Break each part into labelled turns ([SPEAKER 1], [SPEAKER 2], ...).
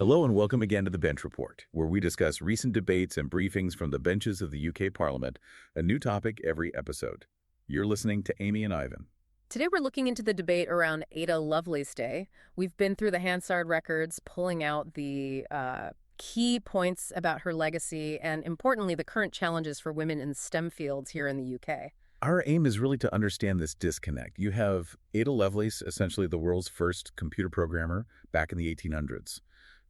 [SPEAKER 1] Hello and welcome again to the Bench Report, where we discuss recent debates and briefings from the benches of the UK Parliament, a new topic every episode. You're listening to Amy and Ivan.
[SPEAKER 2] Today we're looking into the debate around Ada Lovelace Day. We've been through the Hansard records, pulling out the key points about her legacy and, importantly, the current challenges for women in STEM fields here in the UK.
[SPEAKER 1] Our aim is really to understand this disconnect. You have Ada Lovelace, essentially the world's first computer programmer back in the 1800s.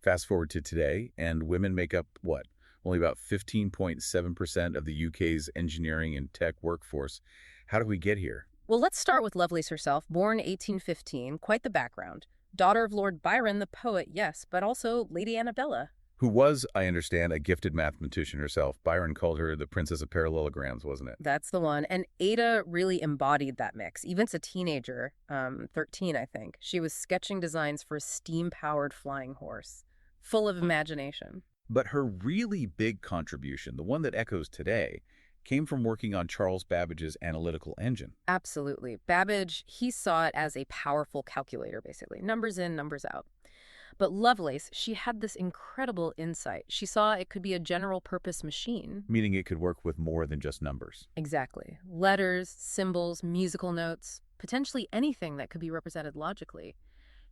[SPEAKER 1] Fast forward to today, and women make up, what? Only about 15.7% of the UK's engineering and tech workforce. How did we get here?
[SPEAKER 2] Well, let's start with Lovelace herself, born 1815, quite the background. Daughter of Lord Byron, the poet, yes, but also Lady Annabella.
[SPEAKER 1] Who was, I understand, a gifted mathematician herself. Byron called her the Princess of Parallelograms, wasn't it?
[SPEAKER 2] That's the one. And Ada really embodied that mix. Even as a teenager, 13, I think, she was sketching designs for a steam-powered flying horse, full of imagination.
[SPEAKER 1] But her really big contribution, the one that echoes today, came from working on Charles Babbage's Analytical Engine.
[SPEAKER 2] Absolutely. Babbage, he saw it as a powerful calculator, basically. Numbers in, numbers out. But Lovelace, she had this incredible insight. She saw it could be a general-purpose machine.
[SPEAKER 1] Meaning it could work with more than just numbers.
[SPEAKER 2] Exactly. Letters, symbols, musical notes, potentially anything that could be represented logically.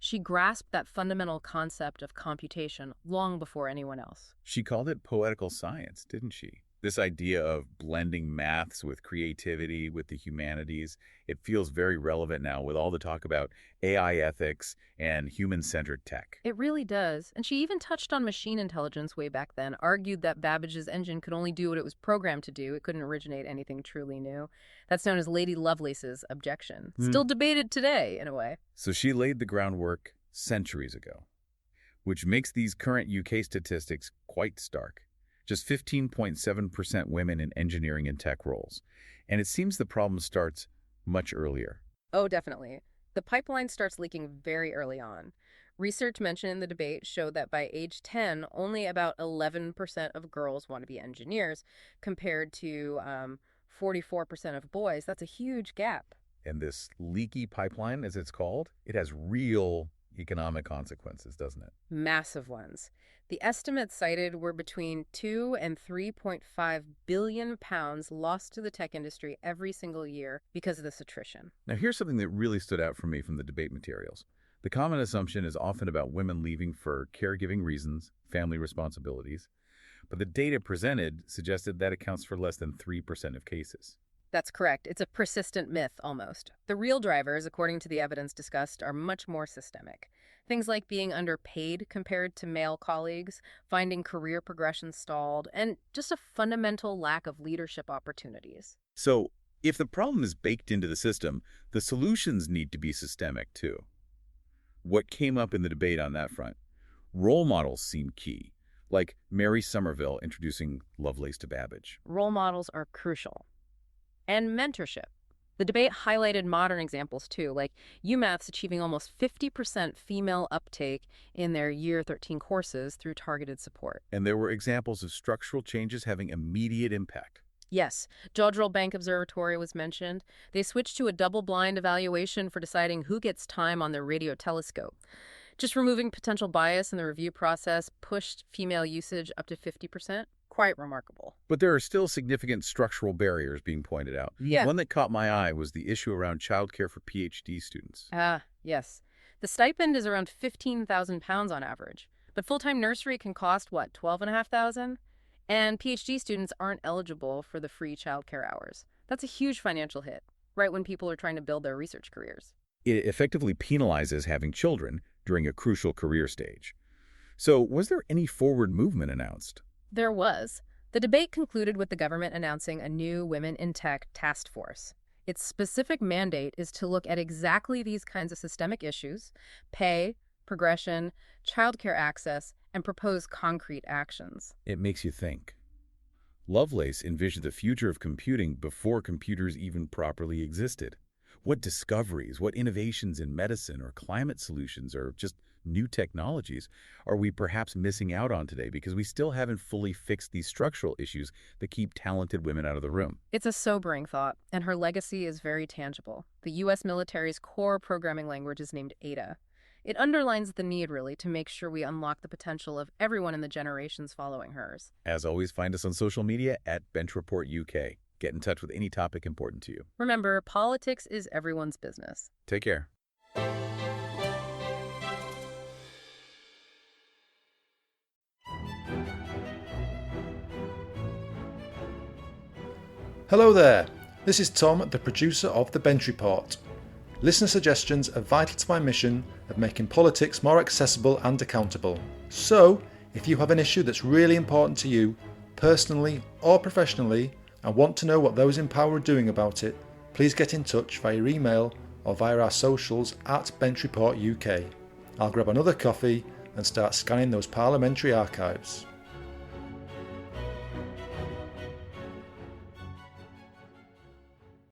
[SPEAKER 2] She grasped that fundamental concept of computation long before anyone else.
[SPEAKER 1] She called it poetical science, didn't she? This idea of blending maths with creativity, with the humanities, it feels very relevant now with all the talk about AI ethics and human-centered tech.
[SPEAKER 2] It really does. And she even touched on machine intelligence way back then, argued that Babbage's engine could only do what it was programmed to do. It couldn't originate anything truly new. That's known as Lady Lovelace's objection. Still debated today, in a way.
[SPEAKER 1] So she laid the groundwork centuries ago, which makes these current UK statistics quite stark. Just 15.7% women in engineering and tech roles. And it seems the problem starts much earlier.
[SPEAKER 2] Oh, definitely. The pipeline starts leaking very early on. Research mentioned in the debate showed that by age 10, only about 11% of girls want to be engineers, compared to 44% of boys. That's a huge gap.
[SPEAKER 1] And this leaky pipeline, as it's called, it has real economic consequences, doesn't it?
[SPEAKER 2] Massive ones. The estimates cited were between 2 and 3.5 billion pounds lost to the tech industry every single year because of this attrition.
[SPEAKER 1] Now, here's something that really stood out for me from the debate materials. The common assumption is often about women leaving for caregiving reasons, family responsibilities, but the data presented suggested that accounts for less than 3% of cases.
[SPEAKER 2] That's correct. It's a persistent myth, almost. The real drivers, according to the evidence discussed, are much more systemic. Things like being underpaid compared to male colleagues, finding career progression stalled, and just a fundamental lack of leadership opportunities.
[SPEAKER 1] So, if the problem is baked into the system, the solutions need to be systemic, too. What came up in the debate on that front? Role models seem key, like Mary Somerville introducing Lovelace to Babbage.
[SPEAKER 2] Role models are crucial. And mentorship. The debate highlighted modern examples, too, like UMath's achieving almost 50% female uptake in their Year 13 courses through targeted support.
[SPEAKER 1] And there were examples of structural changes having immediate impact.
[SPEAKER 2] Yes, Jodrell Bank Observatory was mentioned. They switched to a double-blind evaluation for deciding who gets time on their radio telescope. Just removing potential bias in the review process pushed female usage up to 50%. Quite remarkable.
[SPEAKER 1] But there are still significant structural barriers being pointed out.
[SPEAKER 2] Yeah.
[SPEAKER 1] One that caught my eye was the issue around childcare for PhD students.
[SPEAKER 2] Yes. The stipend is around £15,000 on average. But full-time nursery can cost, what, $12,500? And PhD students aren't eligible for the free childcare hours. That's a huge financial hit, right when people are trying to build their research careers.
[SPEAKER 1] It effectively penalizes having children during a crucial career stage. So, was there any forward movement announced?
[SPEAKER 2] There was. The debate concluded with the government announcing a new Women in Tech task force. Its specific mandate is to look at exactly these kinds of systemic issues: pay, progression, childcare access, and propose concrete actions.
[SPEAKER 1] It makes you think. Lovelace envisioned the future of computing before computers even properly existed. What discoveries, what innovations in medicine or climate solutions or just new technologies are we perhaps missing out on today because we still haven't fully fixed these structural issues that keep talented women out of the room?
[SPEAKER 2] It's a sobering thought, and her legacy is very tangible. The U.S. military's core programming language is named Ada. It underlines the need, really, to make sure we unlock the potential of everyone in the generations following hers.
[SPEAKER 1] As always, find us on social media at Bench Report UK. Get in touch with any topic important to you.
[SPEAKER 2] Remember, politics is everyone's business.
[SPEAKER 1] Take care.
[SPEAKER 3] Hello there, this is Tom, the producer of The Bench Report. Listener suggestions are vital to my mission of making politics more accessible and accountable. So, if you have an issue that's really important to you, personally or professionally, and want to know what those in power are doing about it, please get in touch via email or via our socials at Bench Report UK. I'll grab another coffee and start scanning those parliamentary archives.